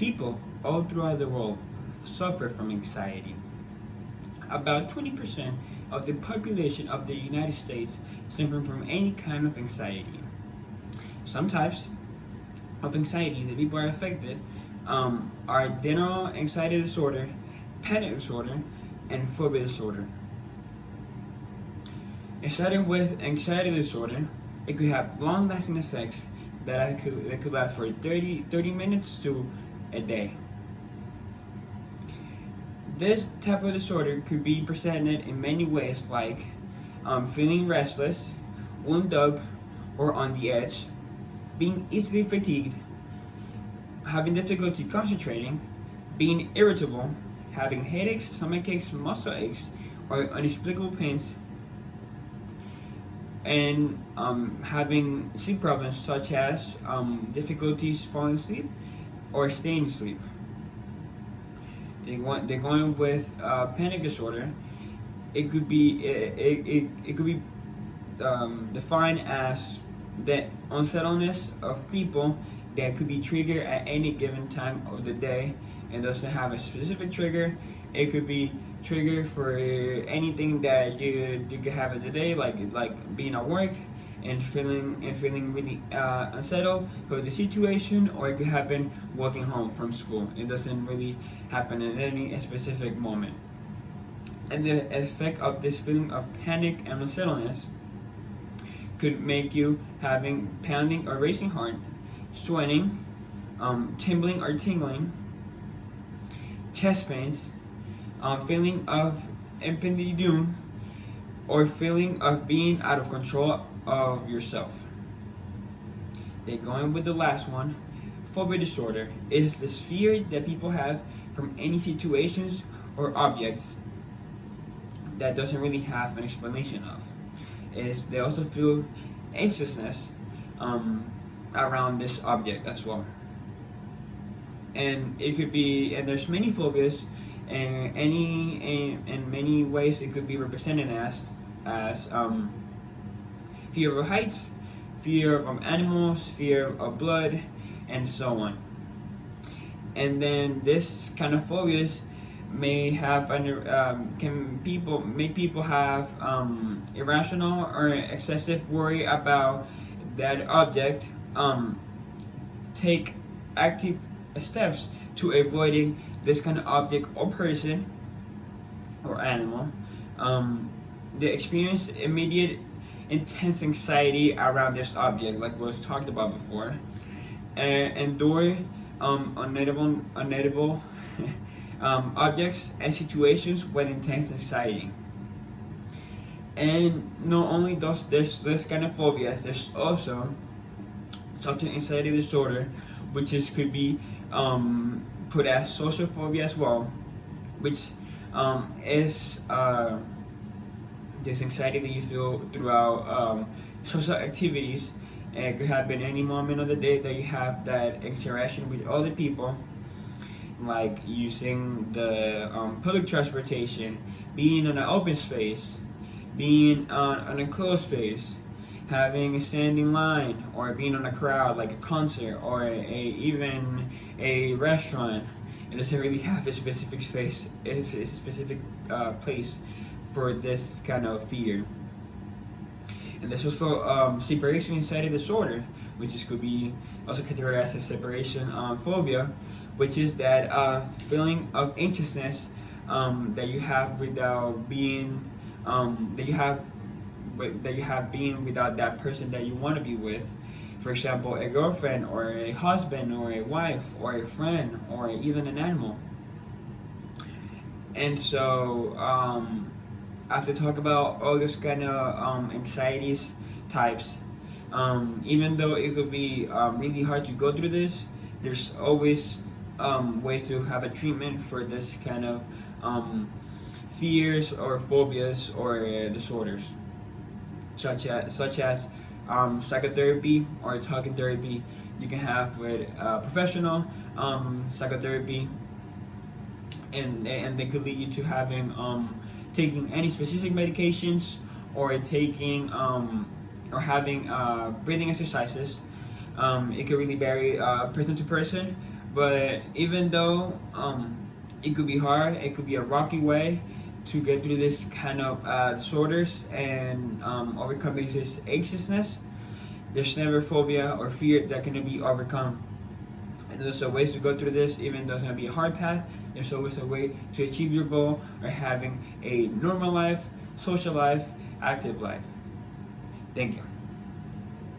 People all throughout the world suffer from anxiety. About 20% of the population of the United States suffer from any kind of anxiety. Some types of anxieties that people are affected are general anxiety disorder, panic disorder, and phobia disorder. And starting with anxiety disorder, it could have long-lasting effects that could last for 30 minutes to a day. This type of disorder could be presented in many ways, like feeling restless, wound up, or on the edge, being easily fatigued, having difficulty concentrating, being irritable, having headaches, stomach aches, muscle aches, or inexplicable pains, and having sleep problems such as difficulties falling asleep or staying asleep. They're going with panic disorder. It could be defined as the unsettledness of people that could be triggered at any given time of the day and doesn't have a specific trigger. It could be triggered for anything that you could have in the day, like being at work and feeling really unsettled with the situation, or it could happen walking home from school. It doesn't really happen at any specific moment. And the effect of this feeling of panic and unsettledness could make you having pounding or racing heart, sweating, tingling or tingling, chest pains, feeling of impending doom, or feeling of being out of control of yourself. Then going with the last one, phobia disorder is this fear that people have from any situations or objects that doesn't really have an explanation of. Is they also feel anxiousness around this object as well. And it could be, and there's many phobias, and in many ways it could be represented as fear of heights, fear of animals, fear of blood, and so on. And then this kind of phobias may have can make people have irrational or excessive worry about that object, take active steps to avoiding this kind of object or person or animal. They experience immediate intense anxiety around this object, like was talked about before, and endure unedible objects and situations with intense anxiety. And not only does there's this kind of phobias, there's also subject anxiety disorder, which could be put as social phobia as well, which is this anxiety that you feel throughout social activities. And it could happen any moment of the day that you have that interaction with other people, like using the public transportation, being in an open space, being on a closed space, having a standing line, or being on a crowd like a concert or even a restaurant. It doesn't really have a specific space, a specific place for this kind of fear. And there's also separation anxiety disorder, which could be also categorized as separation phobia, which is that feeling of anxiousness that you have without being that you have being without that person that you want to be with. For example, a girlfriend or a husband or a wife or a friend or even an animal. And so after talk about all this kind of anxieties types, even though it could be really hard to go through this, there's always ways to have a treatment for this kind of fears or phobias or disorders, such as psychotherapy or talking therapy. You can have with professional psychotherapy, and they could lead you to having taking any specific medications or taking or having breathing exercises. It could really vary person to person, But even though it could be hard, it could be a rocky way to get through this kind of disorders and overcoming this anxiousness. There's never phobia or fear that can be overcome. And there's ways to go through this, even though it's going to be a hard path. There's always a way to achieve your goal or having a normal life, social life, active life. Thank you.